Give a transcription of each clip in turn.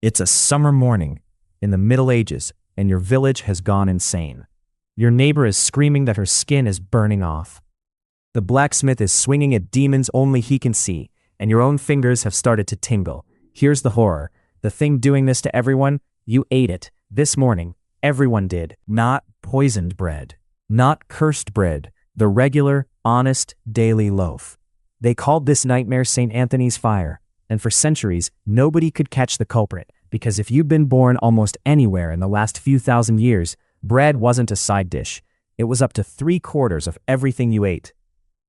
It's a summer morning in the Middle Ages, and your village has gone insane. Your neighbor is screaming that her skin is burning off. The blacksmith is swinging at demons only he can see, and your own fingers have started to tingle. Here's the horror. The thing doing this to everyone, you ate it. This morning, everyone did. Not poisoned bread. Not cursed bread. The regular, honest, daily loaf. They called this nightmare St. Anthony's fire, and for centuries, nobody could catch the culprit, because if you'd been born almost anywhere in the last few thousand years, bread wasn't a side dish. It was up to 3/4 of everything you ate.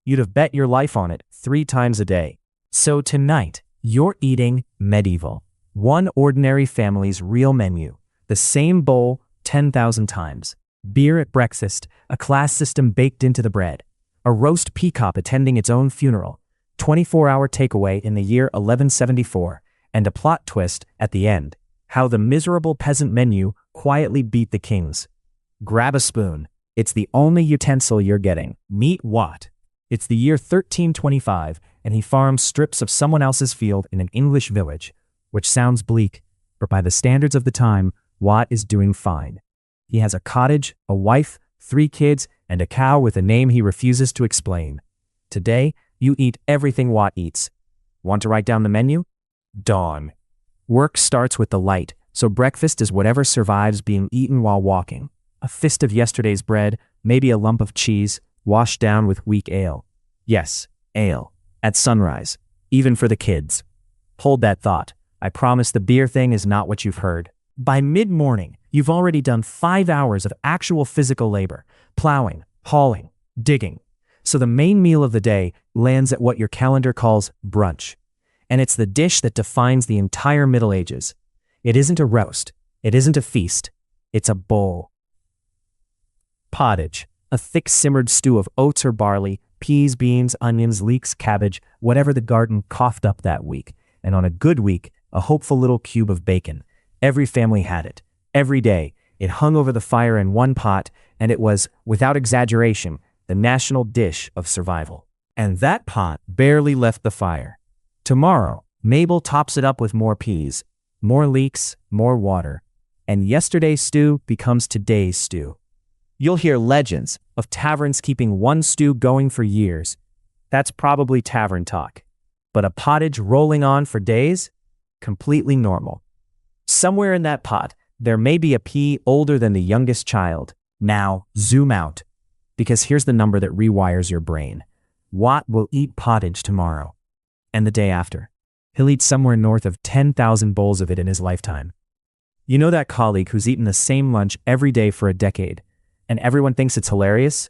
You'd have bet your life on it 3 times a day. So tonight, you're eating medieval. One ordinary family's real menu. The same bowl 10,000 times. Beer at breakfast, a class system baked into the bread. A roast peacock attending its own funeral. 24-hour takeaway in the year 1174. And a plot twist at the end. How the miserable peasant menu quietly beat the kings. Grab a spoon. It's the only utensil you're getting. Meet Watt. It's the year 1325, and he farms strips of someone else's field in an English village, which sounds bleak, but by the standards of the time, Watt is doing fine. He has a cottage, a wife, 3 kids, and a cow with a name he refuses to explain. Today, you eat everything Watt eats. Want to write down the menu? Dawn. Work starts with the light, so breakfast is whatever survives being eaten while walking. A fist of yesterday's bread, maybe a lump of cheese, washed down with weak ale. Yes, ale. At sunrise. Even for the kids. Hold that thought. I promise the beer thing is not what you've heard. By mid-morning, you've already done 5 hours of actual physical labor. Plowing, hauling, digging. So the main meal of the day lands at what your calendar calls brunch. And it's the dish that defines the entire Middle Ages. It isn't a roast. It isn't a feast. It's a bowl. Pottage. A thick simmered stew of oats or barley, peas, beans, onions, leeks, cabbage, whatever the garden coughed up that week. And on a good week, a hopeful little cube of bacon. Every family had it. Every day, it hung over the fire in one pot, and it was, without exaggeration, the national dish of survival. And that pot barely left the fire. Tomorrow, Mabel tops it up with more peas, more leeks, more water, and yesterday's stew becomes today's stew. You'll hear legends of taverns keeping one stew going for years. That's probably tavern talk. But a pottage rolling on for days? Completely normal. Somewhere in that pot, there may be a pea older than the youngest child. Now, zoom out. Because here's the number that rewires your brain. Watt will eat pottage tomorrow. And the day after. He'll eat somewhere north of 10,000 bowls of it in his lifetime. You know that colleague who's eaten the same lunch every day for a decade, and everyone thinks it's hilarious?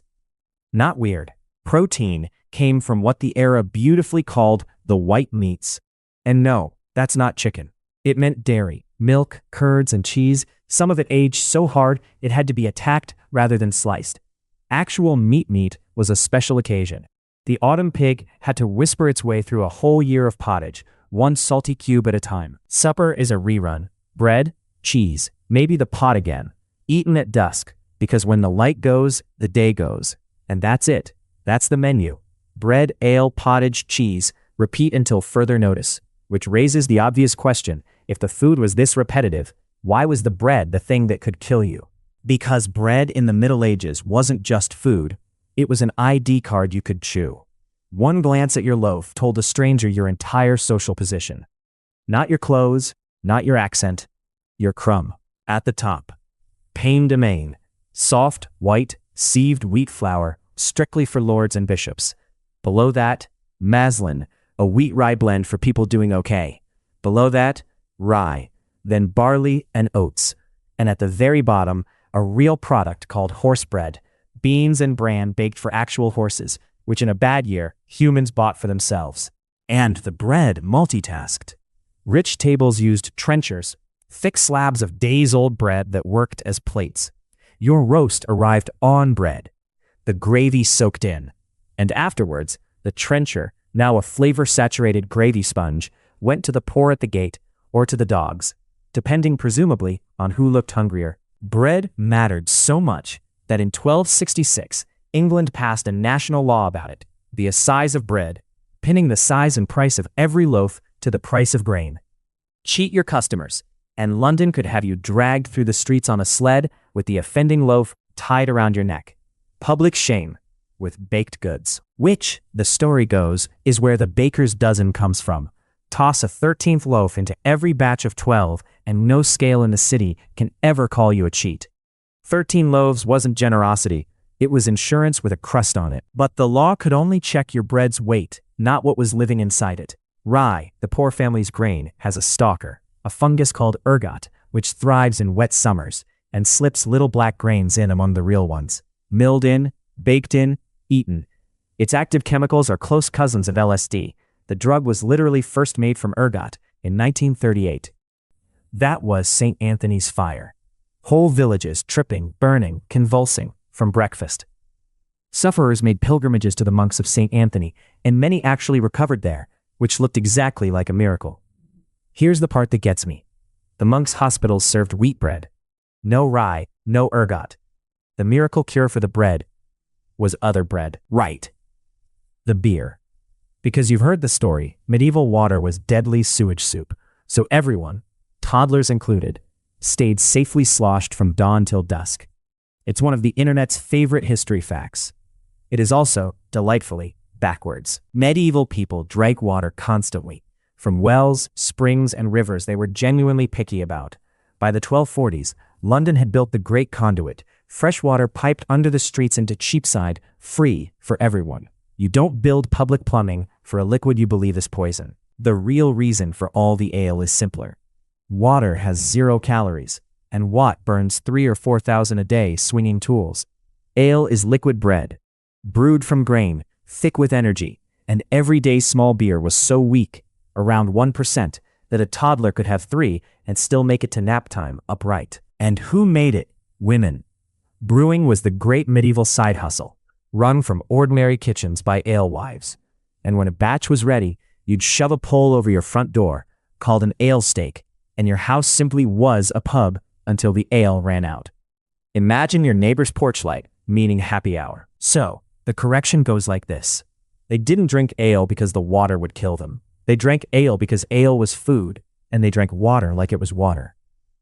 Not weird. Protein came from what the era beautifully called the white meats. And no, that's not chicken. It meant dairy, milk, curds, and cheese. Some of it aged so hard it had to be attacked rather than sliced. Actual meat was a special occasion. The autumn pig had to whisper its way through a whole year of pottage, one salty cube at a time. Supper is a rerun. Bread, cheese, maybe the pot again. Eaten at dusk, because when the light goes, the day goes. And that's it. That's the menu. Bread, ale, pottage, cheese. Repeat until further notice. Which raises the obvious question, if the food was this repetitive, why was the bread the thing that could kill you? Because bread in the Middle Ages wasn't just food, it was an ID card you could chew. One glance at your loaf told a stranger your entire social position. Not your clothes, not your accent, your crumb. At the top, pain de main, soft, white, sieved wheat flour, strictly for lords and bishops. Below that, maslin, a wheat rye blend for people doing okay. Below that, rye, then barley and oats. And at the very bottom, a real product called horse bread, beans and bran baked for actual horses, which in a bad year, humans bought for themselves. And the bread multitasked. Rich tables used trenchers, thick slabs of days-old bread that worked as plates. Your roast arrived on bread, the gravy soaked in. And afterwards, the trencher, now a flavor-saturated gravy sponge, went to the poor at the gate or to the dogs, depending presumably on who looked hungrier. Bread mattered so much that in 1266, England passed a national law about it, the assize of bread, pinning the size and price of every loaf to the price of grain. Cheat your customers, and London could have you dragged through the streets on a sled with the offending loaf tied around your neck. Public shame with baked goods, which, the story goes, is where the baker's dozen comes from. Toss a 13th loaf into every batch of 12, and no scale in the city can ever call you a cheat. 13 loaves wasn't generosity, it was insurance with a crust on it. But the law could only check your bread's weight, not what was living inside it. Rye, the poor family's grain, has a stalker, a fungus called ergot, which thrives in wet summers and slips little black grains in among the real ones. Milled in, baked in, eaten. Its active chemicals are close cousins of LSD. The drug was literally first made from ergot in 1938. That was St. Anthony's fire. Whole villages tripping, burning, convulsing from breakfast. Sufferers made pilgrimages to the monks of St. Anthony, and many actually recovered there, which looked exactly like a miracle. Here's the part that gets me. The monks' hospitals served wheat bread. No rye, no ergot. The miracle cure for the bread was other bread. Right. The beer. Because you've heard the story, medieval water was deadly sewage soup, so everyone, toddlers included, stayed safely sloshed from dawn till dusk. It's one of the internet's favorite history facts. It is also, delightfully, backwards. Medieval people drank water constantly, from wells, springs, and rivers they were genuinely picky about. By the 1240s, London had built the Great Conduit, fresh water piped under the streets into Cheapside, free for everyone. You don't build public plumbing for a liquid you believe is poison. The real reason for all the ale is simpler. Water has 0 calories, and Watt burns 3,000 or 4,000 a day swinging tools. Ale is liquid bread, brewed from grain, thick with energy, and everyday small beer was so weak, around 1%, that a toddler could have 3 and still make it to nap time upright. And who made it? Women. Brewing was the great medieval side hustle, run from ordinary kitchens by alewives. And when a batch was ready, you'd shove a pole over your front door, called an ale stake, and your house simply was a pub until the ale ran out. Imagine your neighbor's porch light, meaning happy hour. So, the correction goes like this. They didn't drink ale because the water would kill them. They drank ale because ale was food, and they drank water like it was water.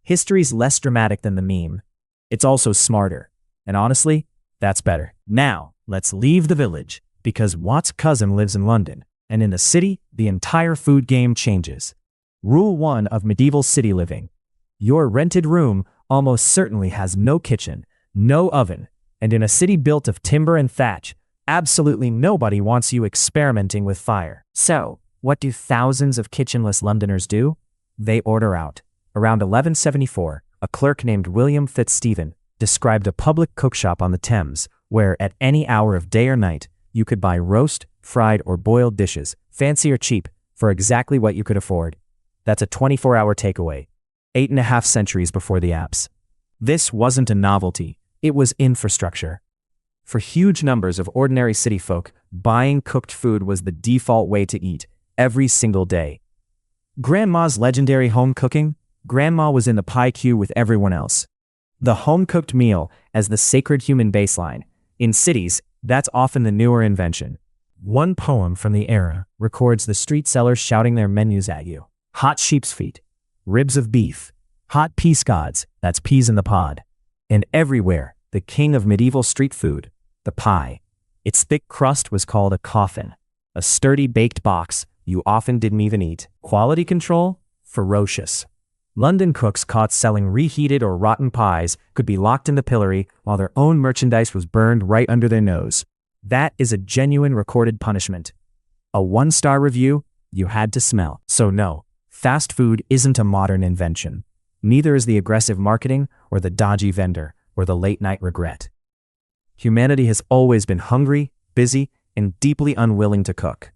History's less dramatic than the meme. It's also smarter. And honestly, that's better. Now, let's leave the village, because Watt's cousin lives in London, and in the city, the entire food game changes. Rule 1 of medieval city living. Your rented room almost certainly has no kitchen, no oven, and in a city built of timber and thatch, absolutely nobody wants you experimenting with fire. So, what do thousands of kitchenless Londoners do? They order out. Around 1174, a clerk named William Fitzstephen described a public cookshop on the Thames, where at any hour of day or night, you could buy roast, fried, or boiled dishes, fancy or cheap, for exactly what you could afford. That's a 24-hour takeaway. 8.5 centuries before the apps. This wasn't a novelty, it was infrastructure. For huge numbers of ordinary city folk, buying cooked food was the default way to eat, every single day. Grandma's legendary home cooking? Grandma was in the pie queue with everyone else. The home-cooked meal as the sacred human baseline. In cities, that's often the newer invention. One poem from the era records the street sellers shouting their menus at you. Hot sheep's feet, ribs of beef, hot peas gods, that's peas in the pod. And everywhere, the king of medieval street food, the pie. Its thick crust was called a coffin, a sturdy baked box you often didn't even eat. Quality control? Ferocious. London cooks caught selling reheated or rotten pies could be locked in the pillory while their own merchandise was burned right under their nose. That is a genuine recorded punishment. A 1-star review? You had to smell. So no, fast food isn't a modern invention. Neither is the aggressive marketing or the dodgy vendor or the late-night regret. Humanity has always been hungry, busy, and deeply unwilling to cook.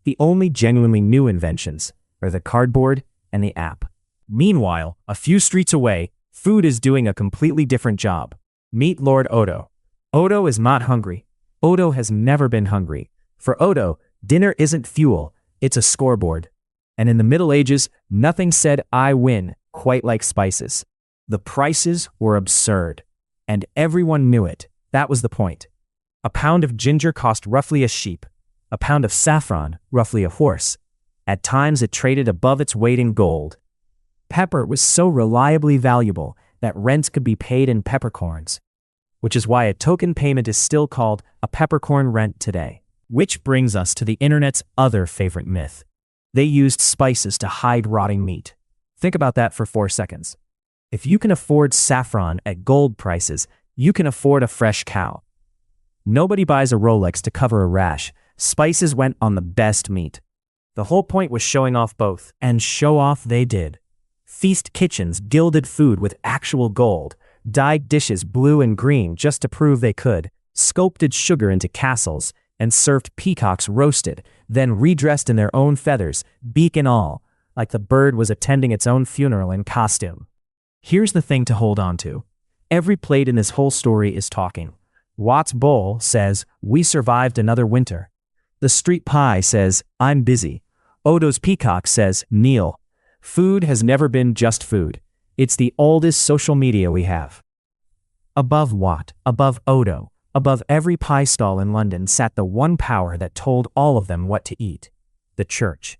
The only genuinely new inventions are the cardboard and the app. Meanwhile, a few streets away, food is doing a completely different job. Meet Lord Odo. Odo is not hungry. Odo has never been hungry. For Odo, dinner isn't fuel, it's a scoreboard. And in the Middle Ages, nothing said "I win" quite like spices. The prices were absurd, and everyone knew it. That was the point. A pound of ginger cost roughly a sheep, a pound of saffron roughly a horse. At times it traded above its weight in gold. Pepper was so reliably valuable that rent could be paid in peppercorns, which is why a token payment is still called a peppercorn rent today. Which brings us to the internet's other favorite myth. They used spices to hide rotting meat. Think about that for 4 seconds. If you can afford saffron at gold prices, you can afford a fresh cow. Nobody buys a Rolex to cover a rash. Spices went on the best meat. The whole point was showing off both, and show off they did. Feast kitchens gilded food with actual gold, dyed dishes blue and green just to prove they could, sculpted sugar into castles, and served peacocks roasted, then redressed in their own feathers, beak and all, like the bird was attending its own funeral in costume. Here's the thing to hold on to. Every plate in this whole story is talking. Watt's bowl says, "We survived another winter." The street pie says, "I'm busy." Odo's peacock says, "Kneel." Food has never been just food. It's the oldest social media we have. Above Watt, above Odo, above every pie stall in London sat the one power that told all of them what to eat: the church.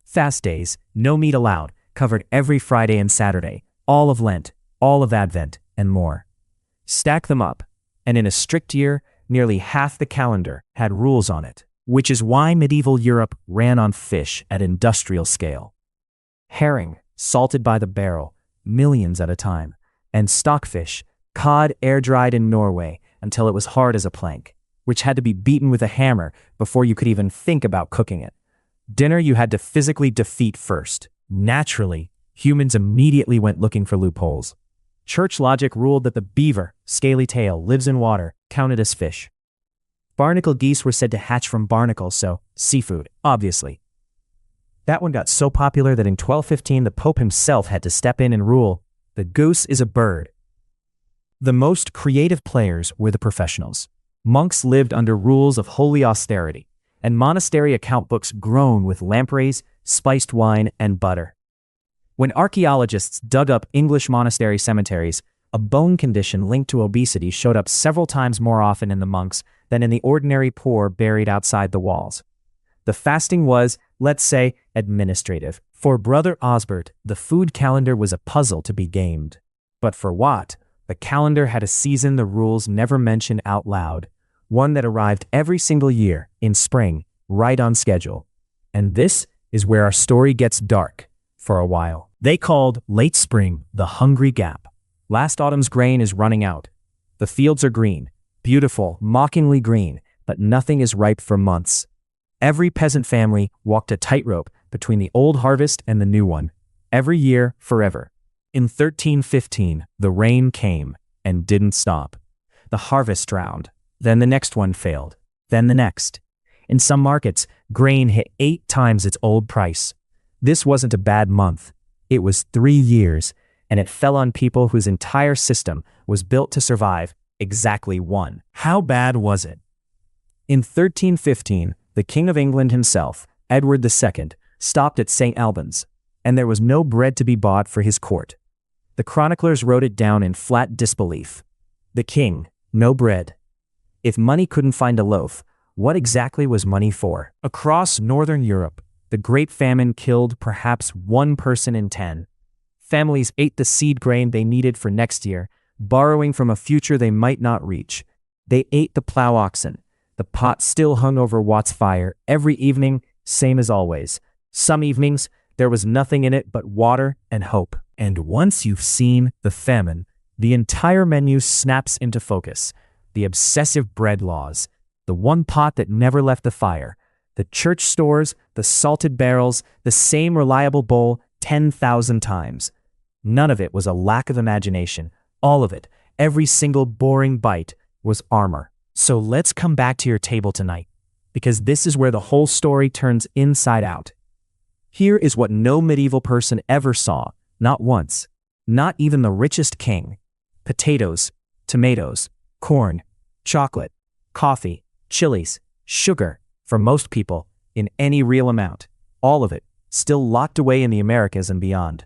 Fast days, no meat allowed, covered every Friday and Saturday, all of Lent, all of Advent, and more. Stack them up, and in a strict year, nearly half the calendar had rules on it, which is why medieval Europe ran on fish at industrial scale. Herring, salted by the barrel, millions at a time, and stockfish, cod air-dried in Norway until it was hard as a plank, which had to be beaten with a hammer before you could even think about cooking it. Dinner you had to physically defeat first. Naturally, humans immediately went looking for loopholes. Church logic ruled that the beaver, scaly tail, lives in water, counted as fish. Barnacle geese were said to hatch from barnacles, so seafood, obviously. That one got so popular that in 1215 the Pope himself had to step in and rule, the goose is a bird. The most creative players were the professionals. Monks lived under rules of holy austerity, and monastery account books groaned with lampreys, spiced wine, and butter. When archaeologists dug up English monastery cemeteries, a bone condition linked to obesity showed up several times more often in the monks than in the ordinary poor buried outside the walls. The fasting was, let's say, administrative. For Brother Osbert, the food calendar was a puzzle to be gamed. But for Watt, the calendar had a season the rules never mentioned out loud, one that arrived every single year, in spring, right on schedule. And this is where our story gets dark, for a while. They called late spring the hungry gap. Last autumn's grain is running out. The fields are green, beautiful, mockingly green, but nothing is ripe for months. Every peasant family walked a tightrope between the old harvest and the new one, every year, forever. In 1315, the rain came and didn't stop. The harvest drowned. Then the next one failed. Then the next. In some markets, grain hit 8 times its old price. This wasn't a bad month. It was 3 years, and it fell on people whose entire system was built to survive exactly one. How bad was it? In 1315, the King of England himself, Edward II, stopped at St. Albans, and there was no bread to be bought for his court. The chroniclers wrote it down in flat disbelief. The king, no bread. If money couldn't find a loaf, what exactly was money for? Across northern Europe, the Great Famine killed perhaps 1 person in 10. Families ate the seed grain they needed for next year, borrowing from a future they might not reach. They ate the plow oxen. The pot still hung over Watt's fire every evening, same as always. Some evenings, there was nothing in it but water and hope. And once you've seen the famine, the entire menu snaps into focus. The obsessive bread laws, the one pot that never left the fire, the church stores, the salted barrels, the same reliable bowl 10,000 times. None of it was a lack of imagination. All of it, every single boring bite, was armor. So let's come back to your table tonight, because this is where the whole story turns inside out. Here is what no medieval person ever saw, not once, not even the richest king. Potatoes, tomatoes, corn, chocolate, coffee, chilies, sugar, for most people, in any real amount. All of it, still locked away in the Americas and beyond.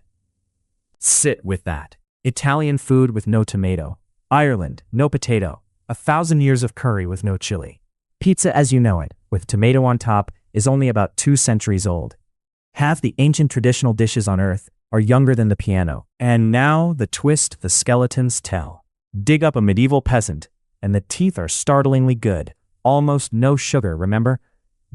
Sit with that. Italian food with no tomato. Ireland, no potato. 1,000 years of curry with no chili. Pizza as you know it, with tomato on top, is only about 2 centuries old. Half the ancient traditional dishes on Earth are younger than the piano. And now the twist the skeletons tell. Dig up a medieval peasant, and the teeth are startlingly good. Almost no sugar, remember?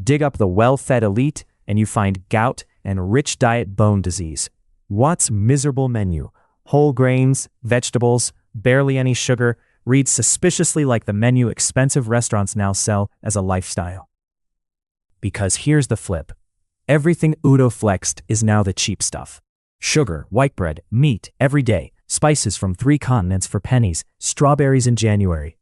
Dig up the well-fed elite, and you find gout and rich diet bone disease. What's miserable menu? Whole grains, vegetables, barely any sugar, reads suspiciously like the menu expensive restaurants now sell as a lifestyle. Because here's the flip. Everything Udo flexed is now the cheap stuff. Sugar, white bread, meat, every day, spices from 3 continents for pennies, strawberries in January.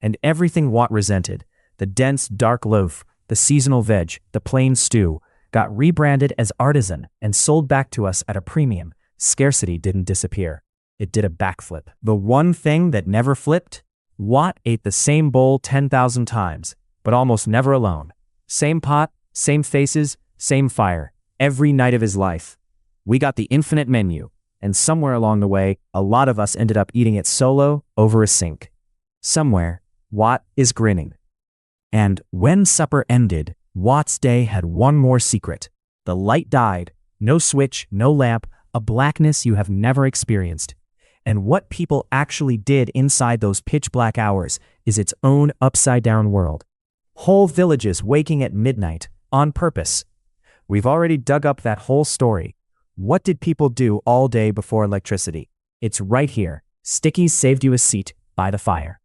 And everything Watt resented, the dense, dark loaf, the seasonal veg, the plain stew, got rebranded as artisan and sold back to us at a premium. Scarcity didn't disappear. It did a backflip. The one thing that never flipped? Watt ate the same bowl 10,000 times, but almost never alone. Same pot, same faces, same fire, every night of his life. We got the infinite menu, and somewhere along the way, a lot of us ended up eating it solo over a sink. Somewhere, Watt is grinning. And when supper ended, Watt's day had one more secret. The light died, no switch, no lamp, a blackness you have never experienced. And what people actually did inside those pitch-black hours is its own upside-down world. Whole villages waking at midnight, on purpose. We've already dug up that whole story. What did people do all day before electricity? It's right here. Stickies saved you a seat by the fire.